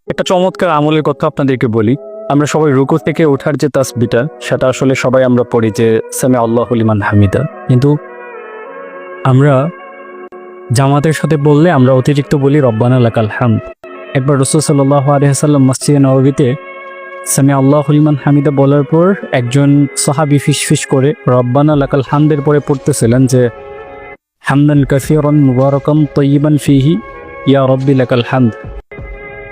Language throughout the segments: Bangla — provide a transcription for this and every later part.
একটা চমৎকার আমলের কথা আপনাদেরকে বলি। আমরা সবাই রুকু থেকে ওঠার যে তাসবিহটা, সেটা আসলে সবাই আমরা পড়ি যে সামি আল্লাহু লিমান হামিদা, কিন্তু আমরা জামাতের সাথে বললে আমরা অতিরিক্ত বলি রব্বানা লাকাল হামদ। একবার রাসূল সাল্লাল্লাহু আলাইহি ওয়াসাল্লাম মসজিদে নববীতে সামি আল্লাহু লিমান হামিদা বলার পর একজন সাহাবী ফিসফিস করে রব্বানা লাকাল হামদের পরে পড়তেছিলেন যে হামদান কাসীরান মুবারাকান তাইয়িবান ফীহি ইয়া রাব্বি লাকাল হামদ।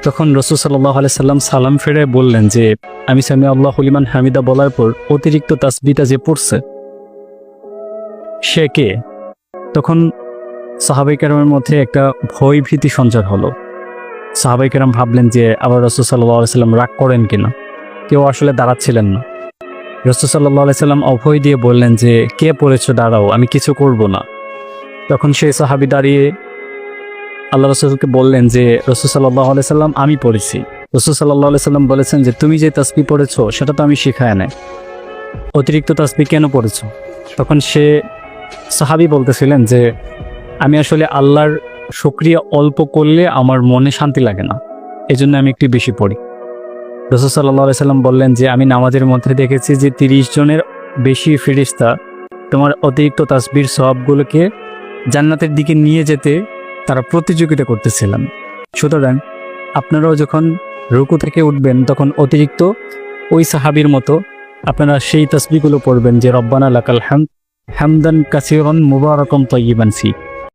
তখন রাসূল সাল্লাল্লাহু আলাইহি সাল্লাম সালাম ফিরে বললেন যে আমি সামি আল্লাহু লিমান হামিদা বলার পর অতিরিক্ত তাসবিহটা যে পড়ছে সে কে? তখন সাহাবায়ে কেরামের মধ্যে একটা ভয় ভীতি সঞ্চার হলো। সাহাবায়ে কেরাম ভাবলেন যে আবার রাসূল সাল্লাল্লাহু আলাইহি সাল্লাম রাগ করেন কিনা। কেউ আসলে দাঁড়াচ্ছিলেন না। রাসূল সাল্লাল্লাহু আলাইহি সাল্লাম অভয় দিয়ে বললেন যে কে পড়েছো, দাঁড়াও, আমি কিছু করব না। তখন সেই সাহাবী দাঁড়িয়ে আল্লাহ রাসূলকে বললেন যে রাসূল সাল্লাল্লাহু আলাইহি সাল্লাম আমি পড়েছি। রাসূল সাল্লাল্লাহু আলাইহি সাল্লাম বলেছেন যে তুমি যে তাসবিহ পড়েছো সেটা তো আমি শিখায় নাই, অতিরিক্ত তাসবিহ কেন পড়েছো? তখন সে সাহাবী বলতেছিলেন যে আমি আসলে আল্লাহর শুকরিয়া অল্প করলে আমার মনে শান্তি লাগে না, এজন্য আমি একটু বেশি পড়ি। রাসূল সাল্লাল্লাহু আলাইহি সাল্লাম বললেন যে আমি নামাজের মধ্যে দেখেছি যে 30 জনের বেশি ফেরেশতা তোমার অতিরিক্ত তাসবিহর সওয়াবগুলোকে জান্নাতের দিকে নিয়ে যেতে তারা প্রতিযোগিতা করতেছিলেন। সুতরাং আপনারাও যখন রুকু থেকে উঠবেন তখন অতিরিক্ত ওই সাহাবীর মতো আপনারা সেই তাসবিহগুলো পড়বেন যে রব্বানা লাকাল হামদ হামদান কাসীরান মুবারাকান তাইয়িবান ফী।